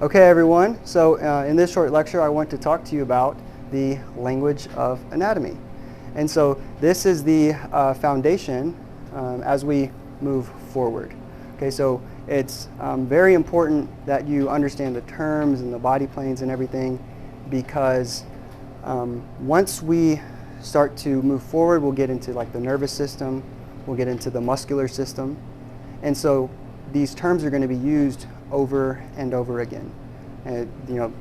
Okay, everyone. So in this short lecture, I want to talk to you about the language of anatomy. And so this is the foundation as we move forward. Okay, so it's very important that you understand the terms and the body planes and everything, because once we start to move forward, we'll get into like the nervous system, we'll get into the muscular system. And so these terms are going to be used over and over again. And,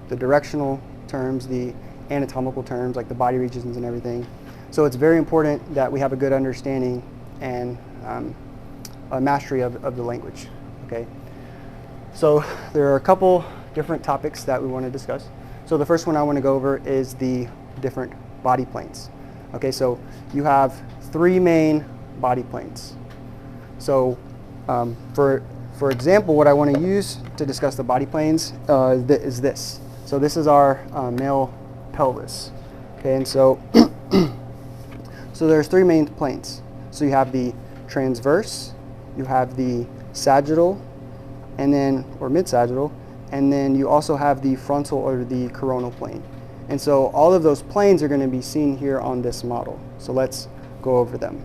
the directional terms, the anatomical terms, like the body regions and everything. So it's very important that we have a good understanding and a mastery of the language. Okay. So there are a couple different topics that we want to discuss. So the first one I want to go over is the different body planes. Okay, so you have three main body planes. So for example, what I want to use to discuss the body planes is this. So this is our male pelvis. Okay, and so so there's three main planes. So you have the transverse, you have the sagittal, and then or mid-sagittal, and then you also have the frontal or the coronal plane. And so all of those planes are going to be seen here on this model. So let's go over them.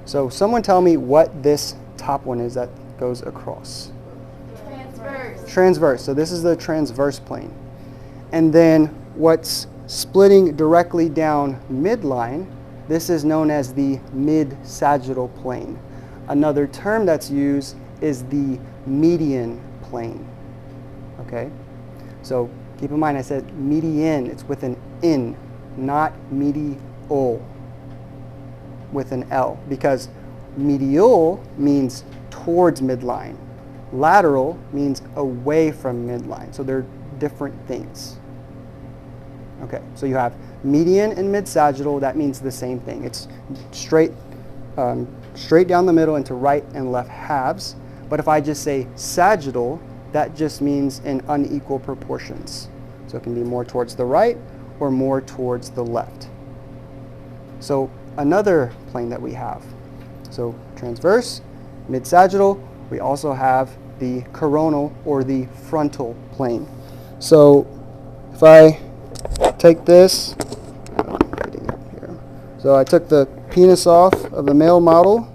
So someone tell me what this top one is that goes across. Transverse. Transverse. So this is the transverse plane. And then what's splitting directly down midline, this is known as the mid-sagittal plane. Another term that's used is the median plane. Okay? So keep in mind I said median, it's with an N, not medial with an L, because medial means towards midline. Lateral means away from midline. So they're different things. Okay, so you have median and mid-sagittal. That means the same thing. It's straight down the middle into right and left halves. But if I just say sagittal, that just means in unequal proportions. So it can be more towards the right or more towards the left. So another plane that we have. So transverse, mid-sagittal, we also have the coronal or the frontal plane. So if I take this, so I took the penis off of the male model,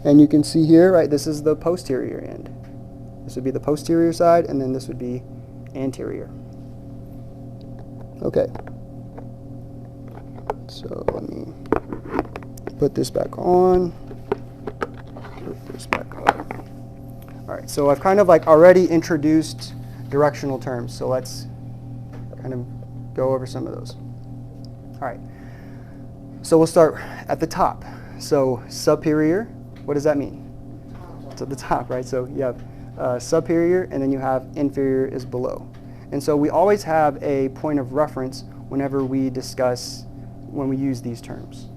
and you can see here, right, this is the posterior end. This would be the posterior side, and then this would be anterior. Okay. So let me put this back on. Put this back on. All right, so I've kind of like already introduced directional terms, so let's kind of go over some of those. All right, so we'll start at the top. So superior, what does that mean? It's at the top, right? So you have superior, and then you have inferior is below. And so we always have a point of reference whenever we discuss, when we use these terms.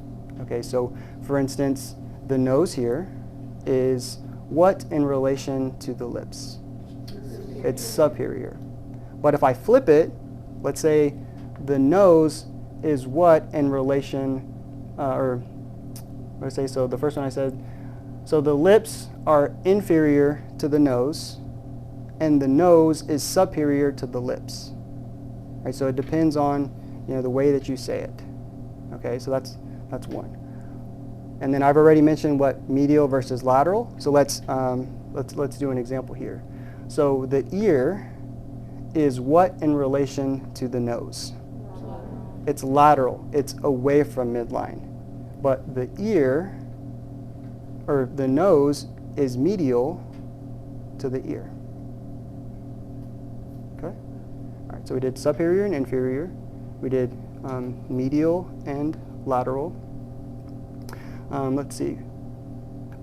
Okay, so for instance, the nose here is what in relation to the lips? It's superior. But if I flip it, let's say the nose is what in relation, or let's say, so the first one I said, so the lips are inferior to the nose, and the nose is superior to the lips. Right, so it depends on the way that you say it. Okay, so that's one. And then I've already mentioned what medial versus lateral. So let's do an example here. So the ear is what in relation to the nose? It's lateral. It's away from midline. But the ear, or the nose, is medial to the ear. Okay? All right, so we did superior and inferior. We did medial and lateral. Let's see.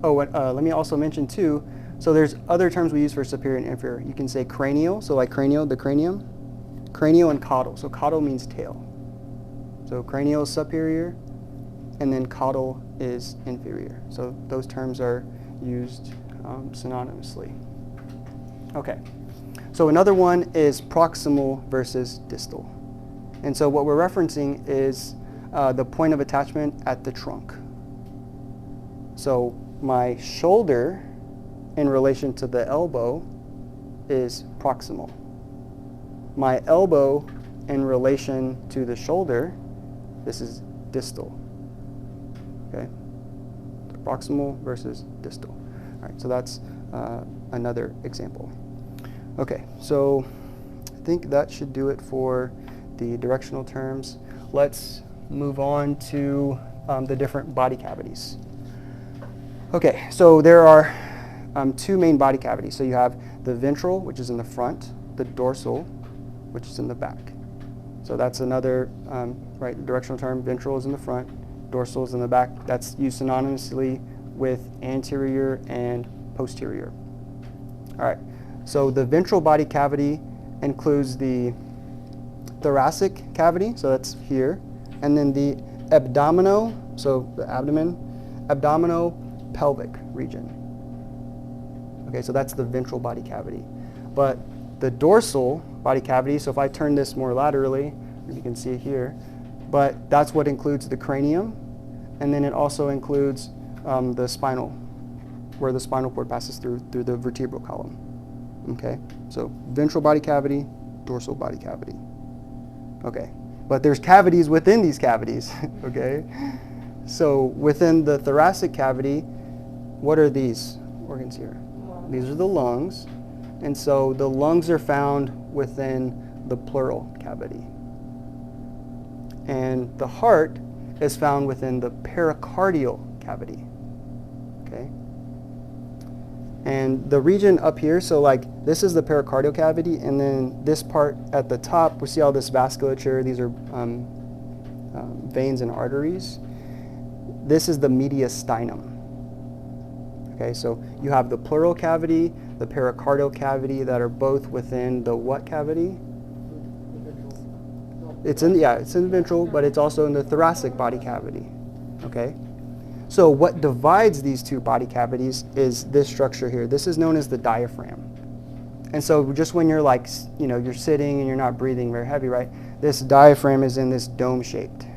Oh, let me also mention too, so there's other terms we use for superior and inferior. You can say cranial, so like cranial, the cranium. Cranial and caudal. So caudal means tail. So cranial is superior, and then caudal is inferior. So those terms are used synonymously. Okay. So another one is proximal versus distal. And so what we're referencing is the point of attachment at the trunk. So my shoulder in relation to the elbow is proximal. My elbow in relation to the shoulder, this is distal. Okay? Proximal versus distal. All right, so that's another example. Okay, so I think that should do it for the directional terms. Let's move on to the different body cavities. Okay, so there are two main body cavities. So you have the ventral, which is in the front, the dorsal, which is in the back. So that's another directional term. Ventral is in the front, dorsal is in the back. That's used synonymously with anterior and posterior. All right, so the ventral body cavity includes the thoracic cavity, so that's here, and then the abdominal, so the abdomen, abdomino-pelvic region. Okay, so that's the ventral body cavity. But the dorsal body cavity, so if I turn this more laterally, you can see it here, but that's what includes the cranium, and then it also includes the spinal, where the spinal cord passes through the vertebral column. Okay, so ventral body cavity, dorsal body cavity. Okay, but there's cavities within these cavities. Okay, so within the thoracic cavity, what are these organs here? These are the lungs, and so the lungs are found within the pleural cavity. And the heart is found within the pericardial cavity. Okay? And the region up here, so like this is the pericardial cavity, and then this part at the top, we see all this vasculature. These are veins and arteries. This is the mediastinum. Okay, so you have the pleural cavity, the pericardial cavity that are both within the what cavity? It's in the ventral, but it's also in the thoracic body cavity. Okay? So what divides these two body cavities is this structure here. This is known as the diaphragm. And so just when you're like, you're sitting and you're not breathing very heavy, right? This diaphragm is in this dome-shaped.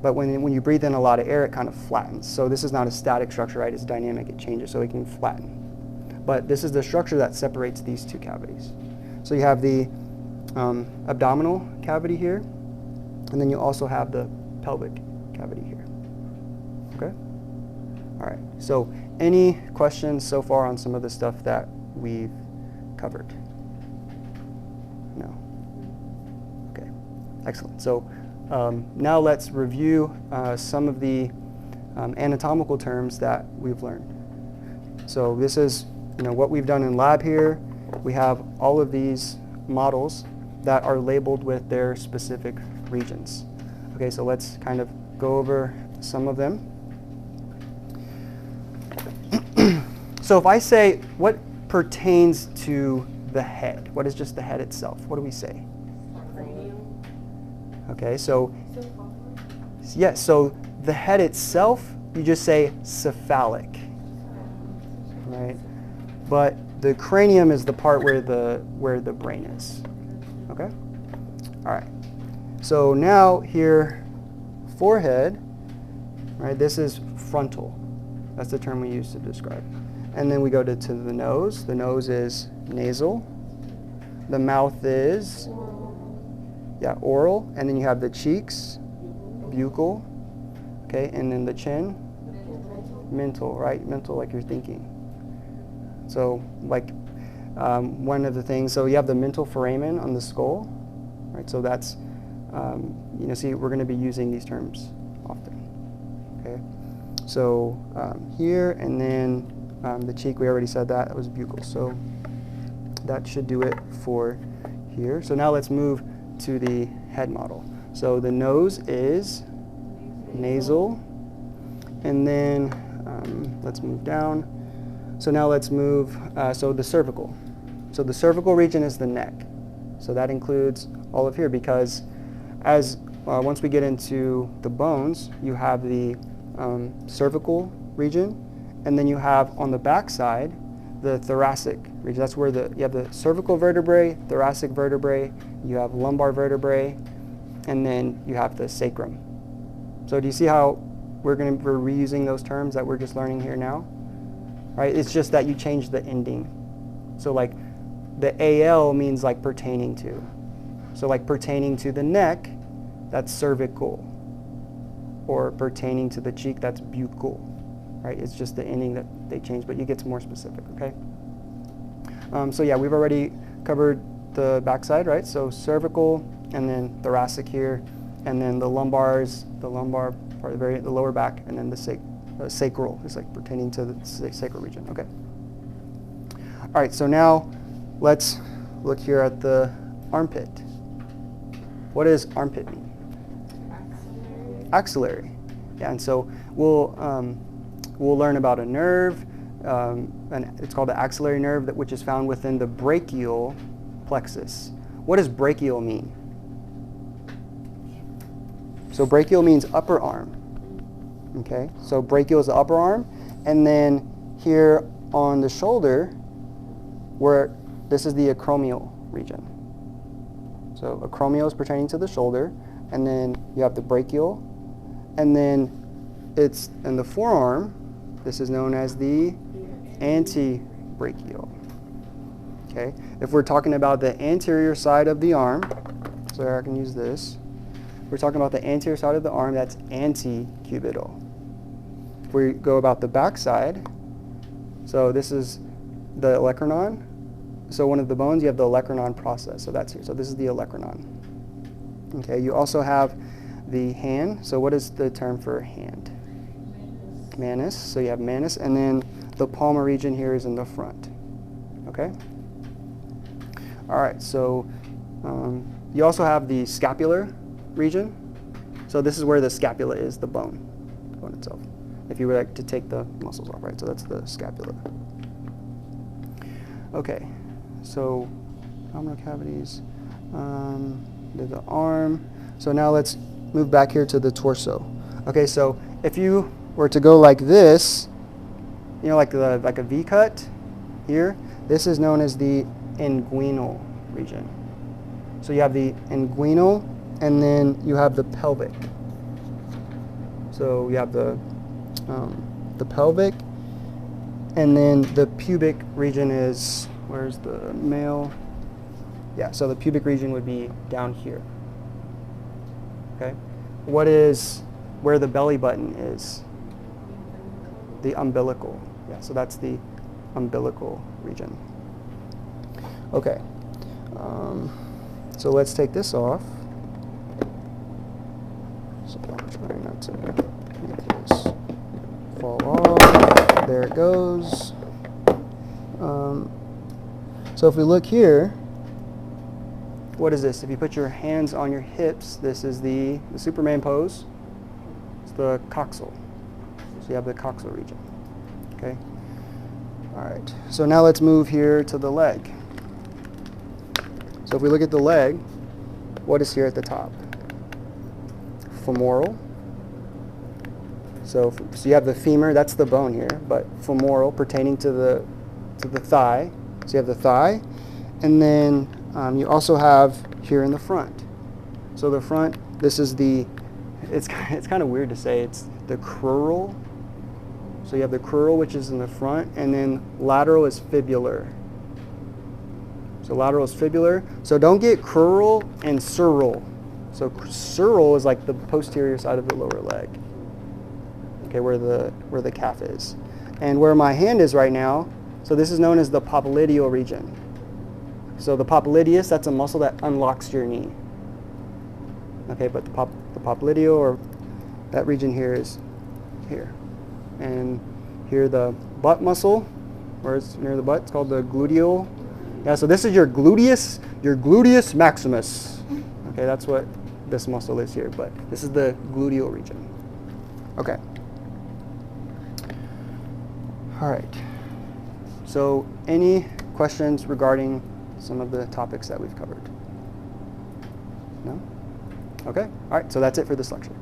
But when you breathe in a lot of air, it kind of flattens. So this is not a static structure, right? It's dynamic, it changes, so it can flatten. But this is the structure that separates these two cavities. So you have the abdominal cavity here, and then you also have the pelvic cavity here. Okay? All right, so any questions so far on some of the stuff that we've covered? No? Okay, excellent. So now let's review some of the anatomical terms that we've learned. So this is what we've done in lab here. We have all of these models that are labeled with their specific regions. Okay, so let's kind of go over some of them. So if I say, what pertains to the head? What is just the head itself? What do we say? Okay, so yes, so the head itself, you just say cephalic, right? But the cranium is the part where the brain is. Okay? All right. So now here, forehead, right? This is frontal. That's the term we use to describe. And then we go to the nose. The nose is nasal. The mouth is oral. And then you have the cheeks, buccal. Okay, and then the chin, mental, right? Mental, like you're thinking. So like one of the things, so you have the mental foramen on the skull, right? So that's, see, we're going to be using these terms often. Okay, so here, and then the cheek, we already said that was buccal. So that should do it for here. So now let's move to the head model. So the nose is nasal, and then let's move down. So now let's move, so the cervical. So the cervical region is the neck. So that includes all of here, because as once we get into the bones, you have the cervical region, and then you have on the back side the thoracic region. That's where you have the cervical vertebrae, thoracic vertebrae, you have lumbar vertebrae, and then you have the sacrum. So do you see how we're reusing those terms that we're just learning here now? Right? It's just that you change the ending. So like the AL means like pertaining to. So like pertaining to the neck, that's cervical. Or pertaining to the cheek, that's buccal. Right? It's just the ending that they change, but it gets more specific, okay? So yeah, we've already covered the backside, right? So cervical, and then thoracic here, and then the lumbar part, the lower back, and then the sacral is like pertaining to the sacral region, okay? All right, so now let's look here at the armpit. What does armpit mean? Axillary. Yeah, and so we'll learn about a nerve, and it's called the axillary nerve, which is found within the brachial plexus. What does brachial mean? So brachial means upper arm. Okay, so brachial is the upper arm, and then here on the shoulder, where this is the acromial region. So acromial is pertaining to the shoulder, and then you have the brachial, and then it's in the forearm. This is known as the antebrachial. Okay, if we're talking about the anterior side of the arm, so I can use this. We're talking about the anterior side of the arm, that's antecubital. If we go about the back side, so this is the olecranon. So one of the bones, you have the olecranon process, so that's here. So this is the olecranon. Okay, you also have the hand. So what is the term for hand? Manus. So you have manus, and then the palmar region here is in the front. Okay? All right, so you also have the scapular region. So this is where the scapula is, the bone itself. If you were like to take the muscles off, right? So that's the scapula. Okay, so abdominal cavities, the arm. So now let's move back here to the torso. Okay, so if you were to go like this, you know, like a V cut here, this is known as the inguinal region. So you have the inguinal, and then you have the pelvic. So you have the pelvic, and then the pubic region is, where's the male? Yeah, so the pubic region would be down here. Okay, what is where the belly button is? The umbilical. Yeah, so that's the umbilical region. Okay, so let's take this off. So I'm trying not to make this fall off. There it goes. So if we look here, what is this? If you put your hands on your hips, this is the Superman pose. It's the coxal. So you have the coxal region. Okay. All right. So now let's move here to the leg. So if we look at the leg, what is here at the top? Femoral. So you have the femur, that's the bone here, but femoral pertaining to the thigh. So you have the thigh, and then you also have here in the front. So the front, this is it's kind of weird to say, it's the crural. So you have the crural, which is in the front, and then lateral is fibular. So lateral is fibular. So don't get crural and sural. So sural is like the posterior side of the lower leg. Okay, where the calf is. And where my hand is right now, so this is known as the popliteal region. So the popliteus, that's a muscle that unlocks your knee. Okay, but the popliteal, or that region here, is here. And here the butt muscle, where it's near the butt, it's called the gluteal. Yeah, so this is your gluteus maximus. Okay, that's what this muscle is here, but this is the gluteal region. Okay. All right. So any questions regarding some of the topics that we've covered? No? Okay. All right, so that's it for this lecture.